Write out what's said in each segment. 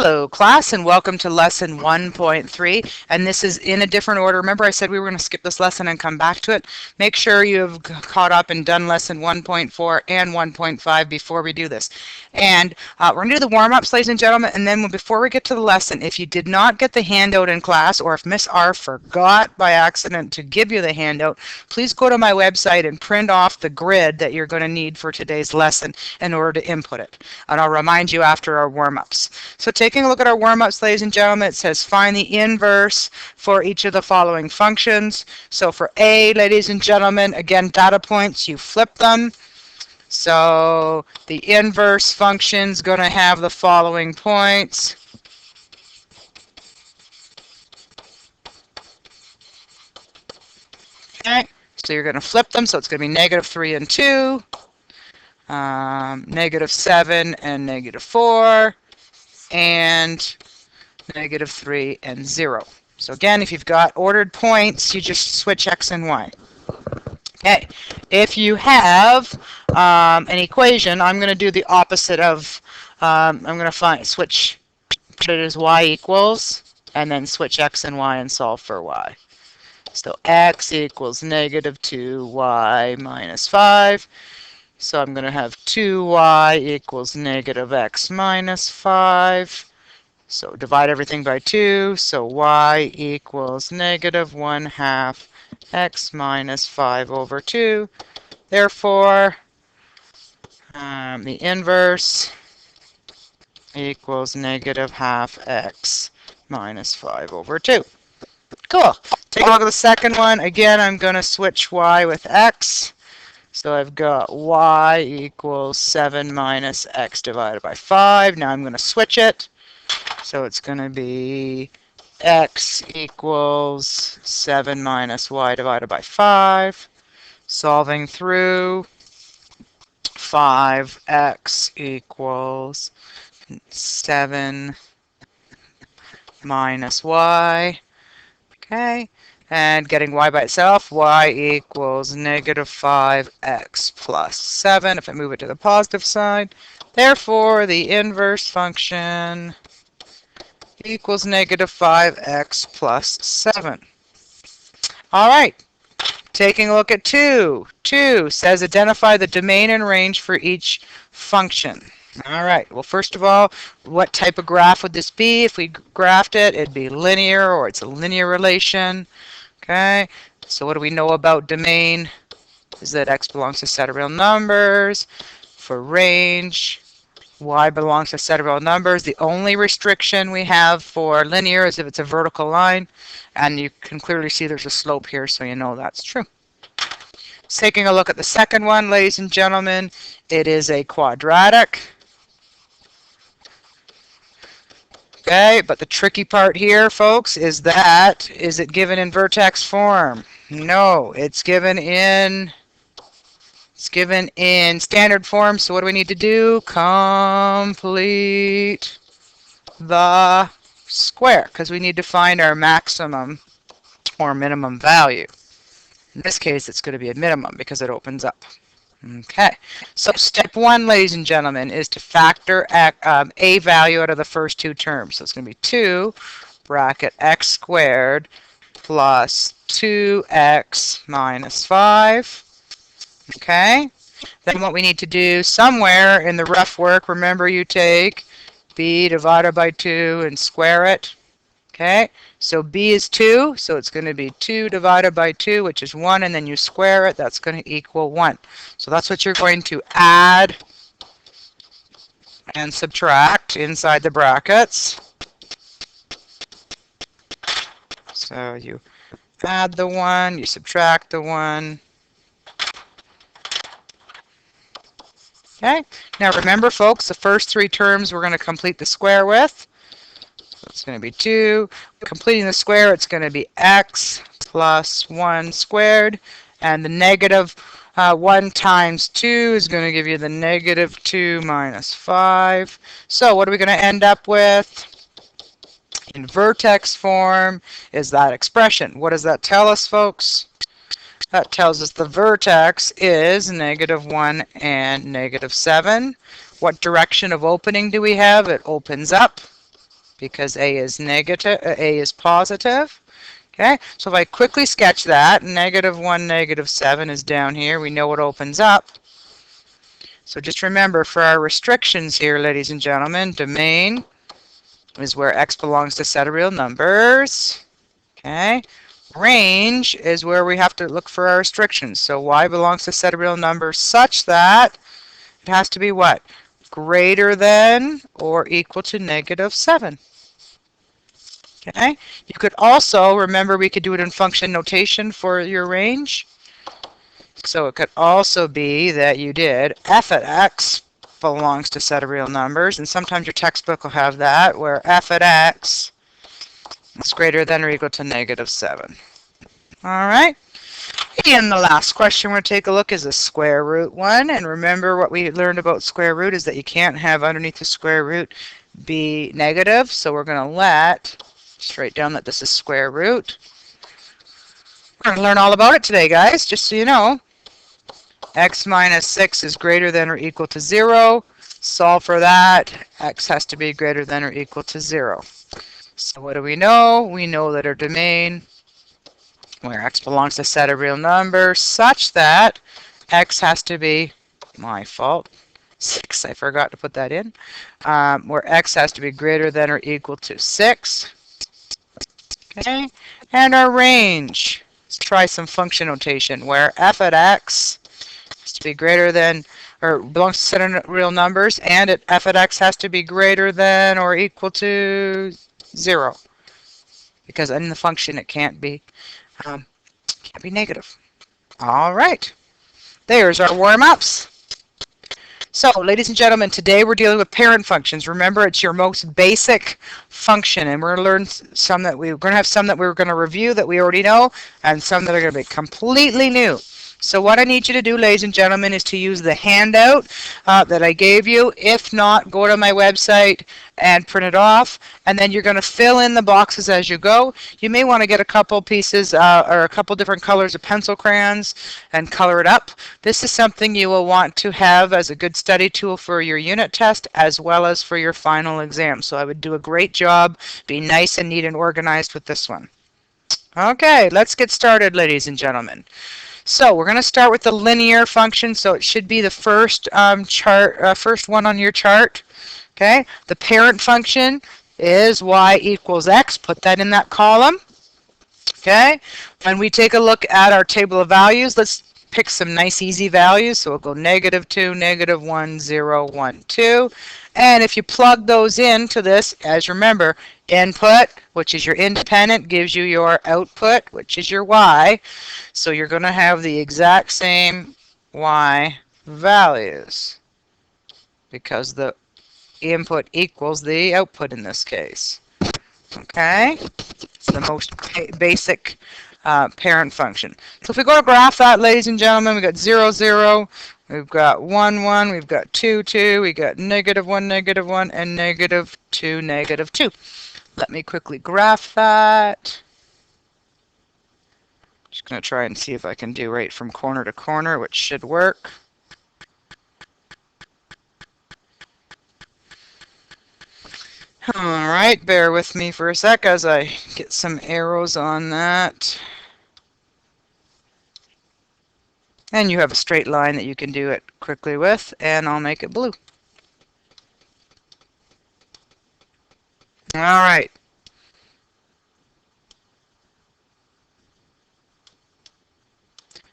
Hello class, and welcome to lesson 1.3, and this is in a different order. Remember I said we were going to skip this lesson and come back to it? Make sure you have caught up and done lesson 1.4 and 1.5 before we do this. And we're going to do the warm-ups, ladies and gentlemen, and then before we get to the lesson, if you did not get the handout in class, or if Miss R forgot by accident to give you the handout, please go to my website and print off the grid that you're going to need for today's lesson in order to input it. And I'll remind you after our warm-ups. So taking a look at our warm-ups, ladies and gentlemen, it says find the inverse for each of the following functions. So for A, ladies and gentlemen, again, data points, you flip them. So the inverse function is going to have the following points. Okay, so you're going to flip them, so it's going to be -3 and 2, -7 and -4, and -3 and 0. So again, if you've got ordered points, you just switch X and Y. Okay, if you have an equation, I'm going to do the opposite of, I'm going to put it as Y equals, and then switch X and Y and solve for Y. So X equals -2Y minus 5. So I'm going to have 2y equals -x minus 5. So divide everything by 2. So y equals -1/2 x minus 5 over 2. Therefore, the inverse equals -1/2 x minus 5 over 2. Cool. Take a look at the second one. Again, I'm going to switch y with x. So I've got y equals 7 minus x divided by 5. Now I'm going to switch it. So it's going to be x equals 7 minus y divided by 5. Solving through, 5x equals 7 minus y. Okay. And getting y by itself, y equals -5x plus 7 if I move it to the positive side. Therefore, the inverse function equals -5x plus 7. All right, taking a look at 2. 2 says identify the domain and range for each function. All right, well, first of all, what type of graph would this be? If we graphed it, it'd be linear, or it's a linear relation. Okay, so what do we know about domain? Is that x belongs to a set of real numbers. For range, y belongs to a set of real numbers. The only restriction we have for linear is if it's a vertical line, and you can clearly see there's a slope here, so you know that's true. Taking a look at the second one, ladies and gentlemen, it is a quadratic. Okay, but the tricky part here, folks, is it given in vertex form? No, it's given in standard form. So what do we need to do? Complete the square, because we need to find our maximum or minimum value. In this case, it's going to be a minimum because it opens up. Okay, so step 1, ladies and gentlemen, is to factor a value out of the first two terms. So it's going to be 2 bracket x squared plus 2x minus 5. Okay, then what we need to do somewhere in the rough work, remember you take b divided by 2 and square it. Okay, so b is 2, so it's going to be 2 divided by 2, which is 1, and then you square it, that's going to equal 1. So that's what you're going to add and subtract inside the brackets. So you add the 1, you subtract the 1. Okay, now remember, folks, the first three terms we're going to complete the square with. So it's going to be 2. Completing the square, it's going to be x plus 1 squared. And the -1 times 2 is going to give you the -2 minus 5. So what are we going to end up with? In vertex form is that expression. What does that tell us, folks? That tells us the vertex is -1 and -7. What direction of opening do we have? It opens up. because A is negative, A is positive. Okay, so if I quickly sketch that, -1, -7 is down here. We know what opens up. So just remember, for our restrictions here, ladies and gentlemen, domain is where x belongs to a set of real numbers. Okay, range is where we have to look for our restrictions. So y belongs to a set of real numbers such that it has to be what? Greater than or equal to -7. Okay, you could also, remember we could do it in function notation for your range. So it could also be that you did f at x belongs to a set of real numbers, and sometimes your textbook will have that, where f at x is greater than or equal to -7. All right. And the last question we're going to take a look is a square root one. And remember what we learned about square root is that you can't have underneath the square root be negative. So we're going to just write down that this is square root. We're going to learn all about it today, guys, just so you know. X minus 6 is greater than or equal to 0. Solve for that. X has to be greater than or equal to 0. So what do we know? We know that our domain, where x belongs to a set of real numbers, such that x has to be, my fault, 6, I forgot to put that in, where x has to be greater than or equal to 6. Okay, and our range, let's try some function notation, where f at x has to be greater than, or belongs to a set of real numbers, and f at x has to be greater than or equal to 0. Because in the function it can't be negative. All right, there's our warm-ups. So, ladies and gentlemen, today we're dealing with parent functions. Remember, it's your most basic function, and we're going to learn some that we're going to have some that we're going to review that we already know, and some that are going to be completely new. So what I need you to do, ladies and gentlemen, is to use the handout that I gave you. If not, go to my website and print it off, and then you're going to fill in the boxes as you go. You may want to get a couple pieces or a couple different colors of pencil crayons and color it up. This is something you will want to have as a good study tool for your unit test as well as for your final exam. So I would do a great job. Be nice and neat and organized with this one. Okay, let's get started, ladies and gentlemen. So we're going to start with the linear function, so it should be the first first one on your chart. Okay, the parent function is y equals x. Put that in that column. Okay, when we take a look at our table of values, let's pick some nice easy values. So we'll go -2, -1, 0, 1, 2. And if you plug those into this, as remember, input, which is your independent, gives you your output, which is your y. So you're going to have the exact same y values because the input equals the output in this case. Okay, it's the most basic parent function. So if we go to graph that, ladies and gentlemen, we've got 0, 0, we've got 1, 1, we've got 2, 2, we got -1, -1, and -2, -2. Let me quickly graph that. Just going to try and see if I can do right from corner to corner, which should work. All right, bear with me for a sec as I get some arrows on that. And you have a straight line that you can do it quickly with, and I'll make it blue. All right.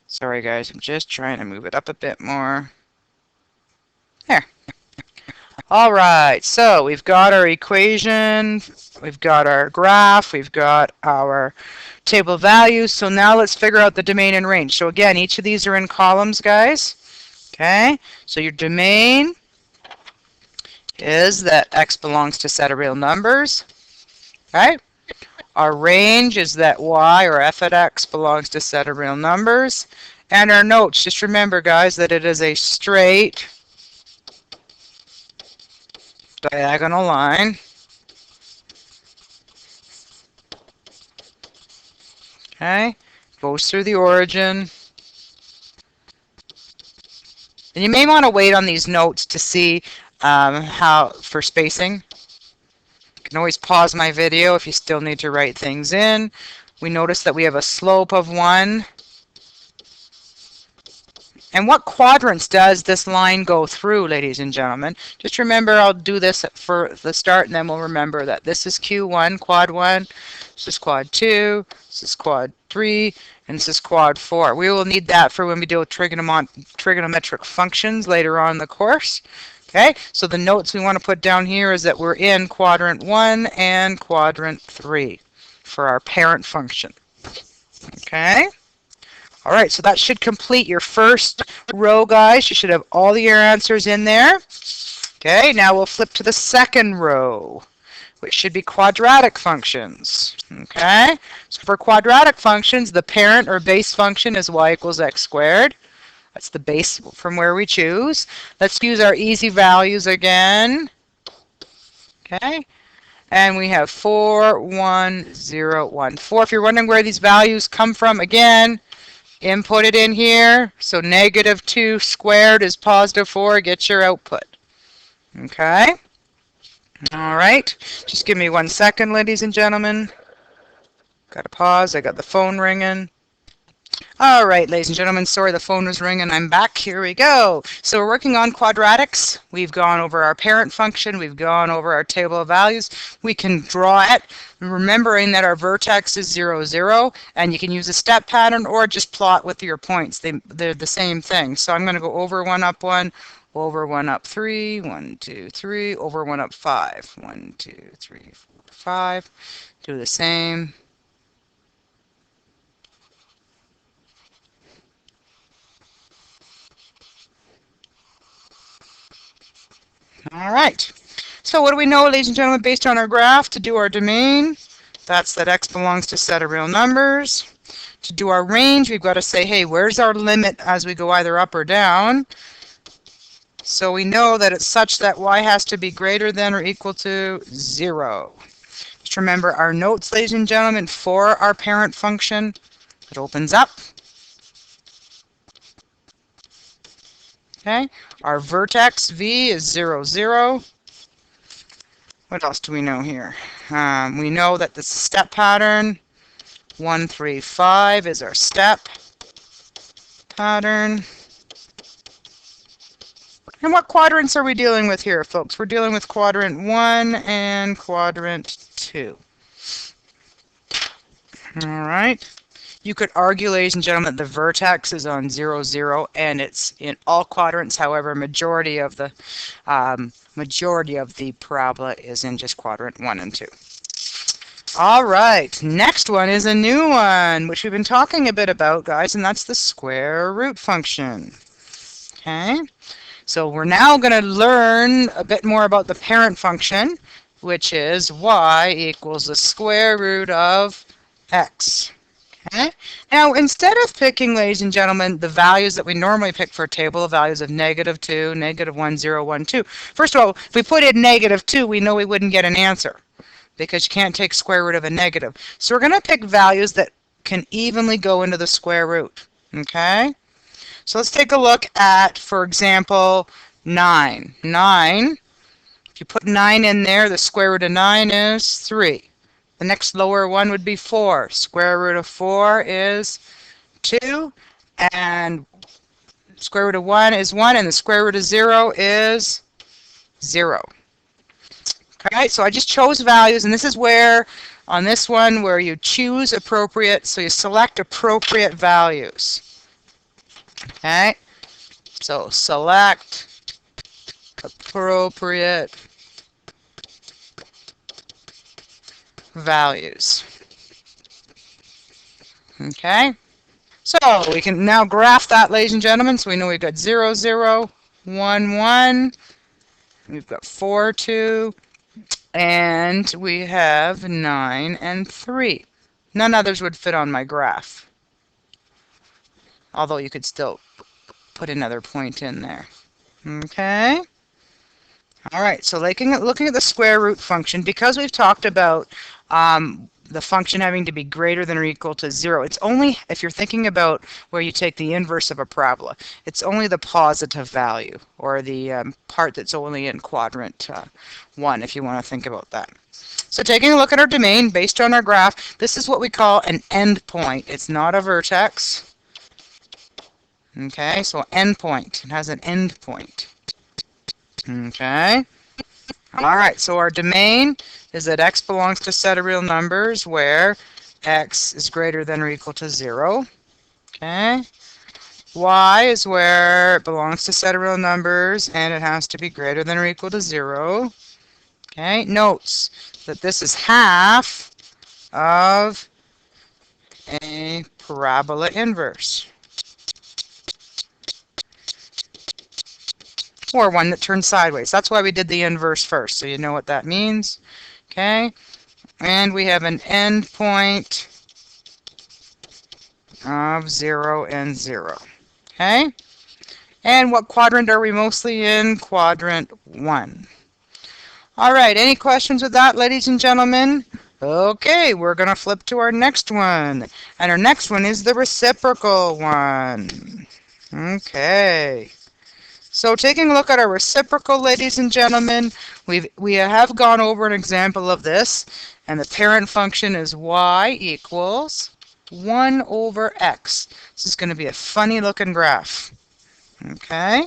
Sorry guys, I'm just trying to move it up a bit more. There. All right, so we've got our equation, we've got our graph, we've got our table of values. So now let's figure out the domain and range. So again, each of these are in columns, guys. Okay, so your domain is that x belongs to a set of real numbers. Okay, our range is that y or f at x belongs to a set of real numbers. And our notes, just remember, guys, that it is a straight diagonal line. Okay, goes through the origin. And you may want to wait on these notes to see how for spacing. You can always pause my video if you still need to write things in. We notice that we have a slope of 1. And what quadrants does this line go through, ladies and gentlemen? Just remember, I'll do this for the start, and then we'll remember that this is Q1, quad 1, this is quad 2, this is quad 3, and this is quad 4. We will need that for when we deal with trigonometric functions later on in the course. Okay, so the notes we want to put down here is that we're in quadrant 1 and quadrant 3 for our parent function. Okay? All right, so that should complete your first row, guys. You should have all your answers in there. Okay, now we'll flip to the second row, which should be quadratic functions. Okay, so for quadratic functions, the parent or base function is y equals x squared. That's the base from where we choose. Let's use our easy values again. Okay, and we have 4, 1, 0, 1, 4. If you're wondering where these values come from, again, input it in here. So negative 2 squared is positive 4. Get your output. Okay. All right. Just give me 1 second, ladies and gentlemen. Got to pause. I got the phone ringing. All right, ladies and gentlemen, sorry the phone was ringing. I'm back. Here we go. So we're working on quadratics. We've gone over our parent function. We've gone over our table of values. We can draw it, remembering that our vertex is 0, 0, and you can use a step pattern or just plot with your points. They're the same thing. So I'm going to go over 1 up 1, over 1 up 3, 1, 2, 3, over 1 up 5, 1, 2, 3, 4, 5. Do the same. All right. So what do we know, ladies and gentlemen, based on our graph to do our domain? That's that x belongs to a set of real numbers. To do our range, we've got to say, hey, where's our limit as we go either up or down? So we know that it's such that y has to be greater than or equal to 0. Just remember our notes, ladies and gentlemen, for our parent function. It opens up. Okay, our vertex v is 0, 0. What else do we know here? We know that the step pattern, 1, 3, 5 is our step pattern. And what quadrants are we dealing with here, folks? We're dealing with quadrant 1 and quadrant 2. All right. You could argue, ladies and gentlemen, that the vertex is on 0, 0, and it's in all quadrants. However, majority of the parabola is in just quadrant 1 and 2. All right, next one is a new one, which we've been talking a bit about, guys, and that's the square root function. Okay, so we're now going to learn a bit more about the parent function, which is y equals the square root of x. Okay. Now, instead of picking, ladies and gentlemen, the values that we normally pick for a table of values of negative 2, negative 1, 0, 1, 2, first of all, if we put in negative 2, we know we wouldn't get an answer because you can't take square root of a negative. So we're going to pick values that can evenly go into the square root. Okay? So let's take a look at, for example, 9. 9, if you put 9 in there, the square root of 9 is 3. The next lower one would be 4. Square root of 4 is 2. And square root of 1 is 1. And the square root of 0 is 0. Okay, so I just chose values. And this is where, on this one, where you choose appropriate. So you select appropriate values. Okay, so select appropriate values. Okay, so we can now graph that, ladies and gentlemen. So we know we've got 0, 0, 1, 1. We've got 4, 2, and we have 9 and 3. None others would fit on my graph, although you could still put another point in there. Okay. All right, so looking at the square root function, because we've talked about the function having to be greater than or equal to 0, it's only, if you're thinking about where you take the inverse of a parabola, it's only the positive value, or the part that's only in quadrant 1, if you want to think about that. So taking a look at our domain based on our graph, this is what we call an endpoint. It's not a vertex. Okay, so endpoint. It has an endpoint. Okay. All right, so our domain is that x belongs to a set of real numbers where x is greater than or equal to 0. Okay. Y is where it belongs to a set of real numbers and it has to be greater than or equal to 0. Okay. Notes that this is half of a parabola inverse, or one that turns sideways. That's why we did the inverse first, so you know what that means. Okay, and we have an endpoint of 0 and 0. Okay, and what quadrant are we mostly in? Quadrant 1. All right, any questions with that, ladies and gentlemen? Okay, we're going to flip to our next one. And our next one is the reciprocal one. Okay. So taking a look at our reciprocal, ladies and gentlemen, we have gone over an example of this. And the parent function is y equals 1 over x. This is going to be a funny looking graph. Okay.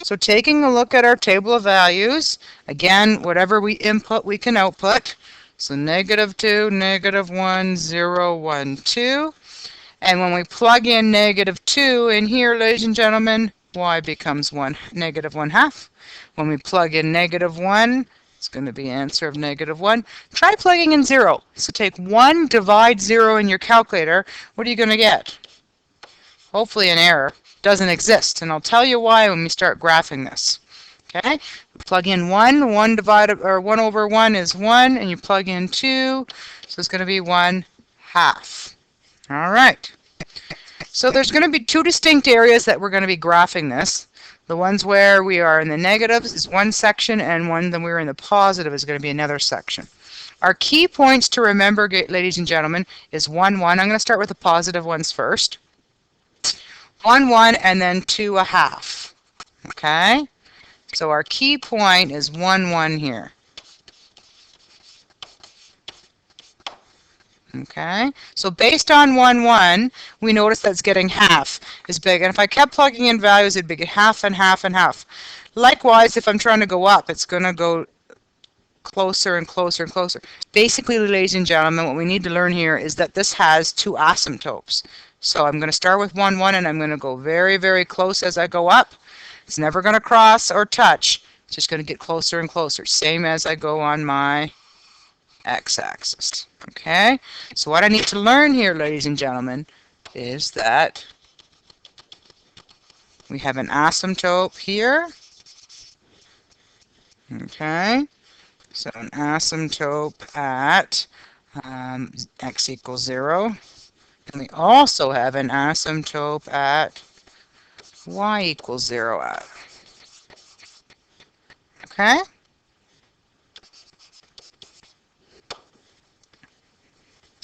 So taking a look at our table of values, again, whatever we input, we can output. So -2, -1, 0, 1, 2. And when we plug in -2 in here, ladies and gentlemen, y becomes -1/2. When we plug in -1, it's going to be answer of -1. Try plugging in 0. So take 1, divide 0 in your calculator. What are you going to get? Hopefully an error. Doesn't exist, and I'll tell you why when we start graphing this. Okay, plug in 1 divided, or 1 over 1 is 1, and you plug in 2, so it's going to be 1/2. All right, so there's going to be two distinct areas that we're going to be graphing this. The ones where we are in the negatives is one section, and one that we're in the positive is going to be another section. Our key points to remember, ladies and gentlemen, is 1, 1. I'm going to start with the positive ones first. 1, 1, and then 2/2. Okay? So our key point is 1, 1 here. Okay? So based on 1, 1, we notice that's getting half is big. And if I kept plugging in values, it'd be half and half and half. Likewise, if I'm trying to go up, it's going to go closer and closer and closer. Basically, ladies and gentlemen, what we need to learn here is that this has two asymptotes. So I'm going to start with 1, 1, and I'm going to go very, very close as I go up. It's never going to cross or touch. It's just going to get closer and closer, same as I go on my x-axis. Okay? So what I need to learn here, ladies and gentlemen, is that we have an asymptote here. Okay? So an asymptote at x equals 0. And we also have an asymptote at y equals 0 at. Okay?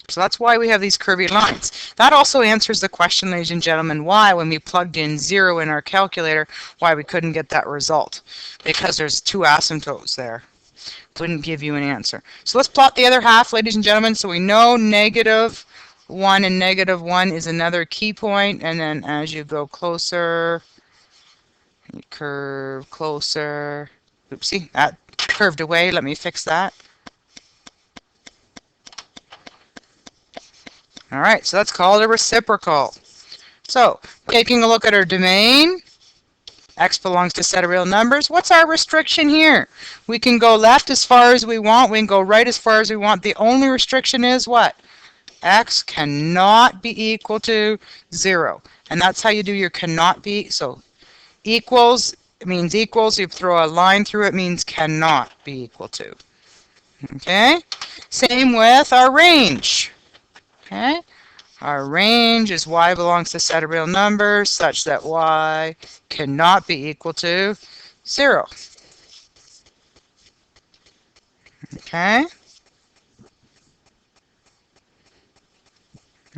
So that's why we have these curvy lines. That also answers the question, ladies and gentlemen, why when we plugged in 0 in our calculator, why we couldn't get that result. Because there's two asymptotes there. Wouldn't give you an answer. So let's plot the other half, ladies and gentlemen. So we know -1 and -1 is another key point, and then as you go closer, you curve closer. Oopsie, that curved away. Let me fix that. All right, so that's called a reciprocal. So taking a look at our domain, x belongs to a set of real numbers. What's our restriction here? We can go left as far as we want. We can go right as far as we want. The only restriction is what? X cannot be equal to 0. And that's how you do your cannot be. So equals, it means equals. You throw a line through it, means cannot be equal to. Okay? Same with our range. Okay? Our range is y belongs to a set of real numbers such that y cannot be equal to 0. Okay?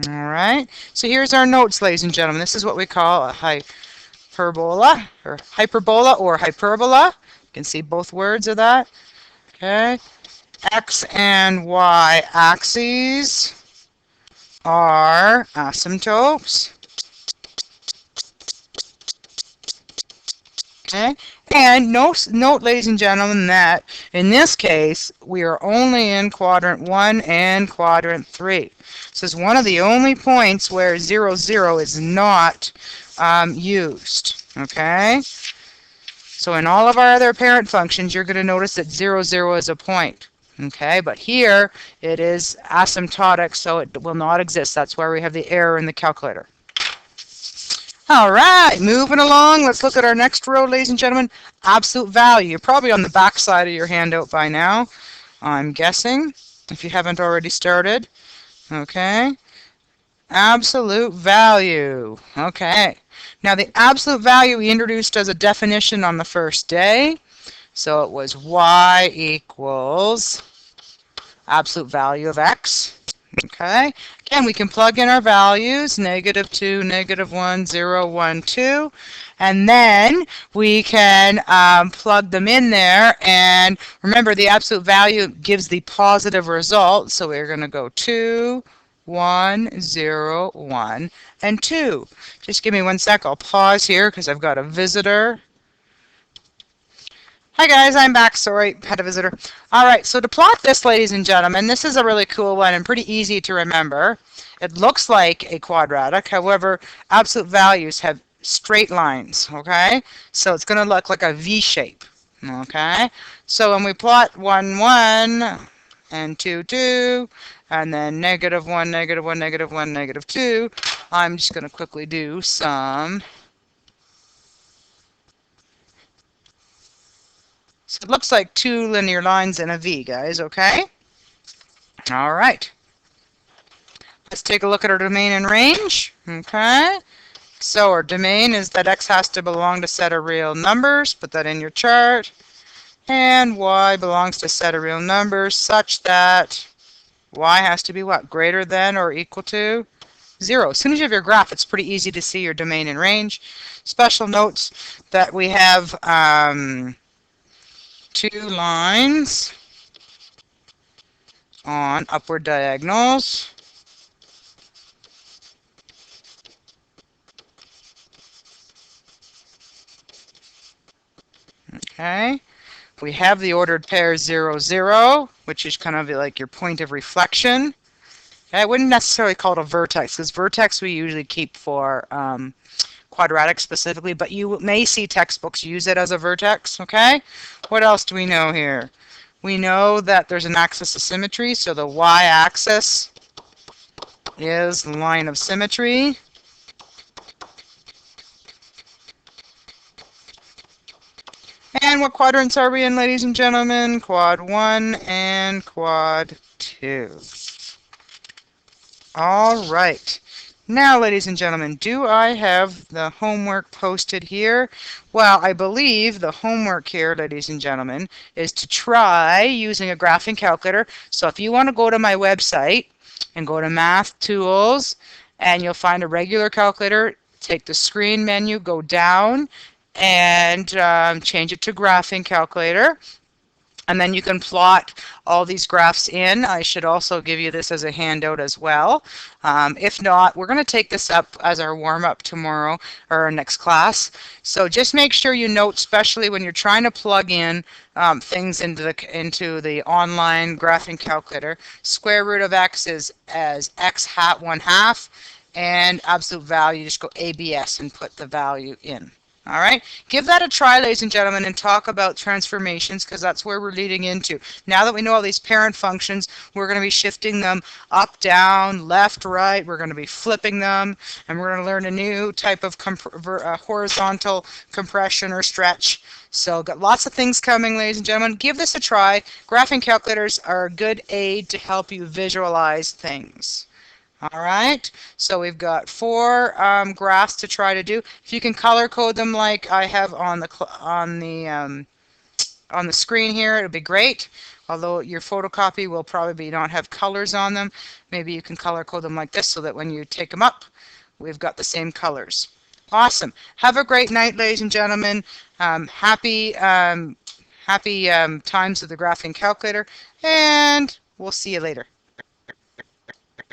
All right. So here's our notes, ladies and gentlemen. This is what we call a hyperbola or hyperbola. You can see both words of that. Okay? X and Y axes are asymptotes. Okay. And note, ladies and gentlemen, that in this case, we are only in quadrant 1 and quadrant 3. This is one of the only points where 0, 0 is not used. Okay? So in all of our other parent functions, you're going to notice that 0, 0 is a point. Okay? But here, it is asymptotic, so it will not exist. That's why we have the error in the calculator. All right, moving along. Let's look at our next row, ladies and gentlemen. Absolute value. You're probably on the back side of your handout by now, I'm guessing, if you haven't already started. Okay. Absolute value. Okay. Now, the absolute value we introduced as a definition on the first day. So it was y equals absolute value of x. Okay, again, we can plug in our values, -2, -1, 0, 1, 2, and then we can plug them in there. And remember, the absolute value gives the positive result, so we're going to go 2, 1, 0, 1, and 2. Just give me 1 sec. I'll pause here because I've got a visitor. Hi guys, I'm back. Sorry, had a visitor. All right, so to plot this, ladies and gentlemen, this is a really cool one and pretty easy to remember. It looks like a quadratic. However, absolute values have straight lines, okay? So it's going to look like a V shape, okay? So when we plot 1, 1, and 2, 2, and then -1, -1, -1, -2, I'm just going to quickly do some. So it looks like 2 linear lines in a V, guys, okay? All right. Let's take a look at our domain and range, okay? So our domain is that x has to belong to a set of real numbers. Put that in your chart. And y belongs to a set of real numbers such that y has to be what? Greater than or equal to 0. As soon as you have your graph, it's pretty easy to see your domain and range. Special notes that we have 2 lines on upward diagonals. Okay. We have the ordered pair 0, 0, which is kind of like your point of reflection. Okay, I wouldn't necessarily call it a vertex, because vertex we usually keep for quadratic specifically, but you may see textbooks use it as a vertex, okay? What else do we know here? We know that there's an axis of symmetry, so the y-axis is the line of symmetry. And what quadrants are we in, ladies and gentlemen? Quad 1 and quad 2. All right. Now, ladies and gentlemen, do I have the homework posted here? Well, I believe the homework here, ladies and gentlemen, is to try using a graphing calculator. So if you want to go to my website and go to Math Tools, and you'll find a regular calculator, take the screen menu, go down, and change it to graphing calculator. And then you can plot all these graphs in. I should also give you this as a handout as well. If not, we're going to take this up as our warm-up tomorrow or our next class. So just make sure you note, especially when you're trying to plug in things into the online graphing calculator, square root of x is as x hat 1/2, and absolute value, just go ABS and put the value in. All right, give that a try, ladies and gentlemen, and talk about transformations, because that's where we're leading into. Now that we know all these parent functions, we're going to be shifting them up, down, left, right. We're going to be flipping them, and we're going to learn a new type of horizontal compression or stretch. So got lots of things coming, ladies and gentlemen. Give this a try. Graphing calculators are a good aid to help you visualize things. All right, so we've got 4 graphs to try to do. If you can color code them like I have on the screen here, it'll be great. Although your photocopy will probably not have colors on them, maybe you can color code them like this so that when you take them up, we've got the same colors. Awesome. Have a great night, ladies and gentlemen. Happy Happy times with the graphing calculator, and we'll see you later.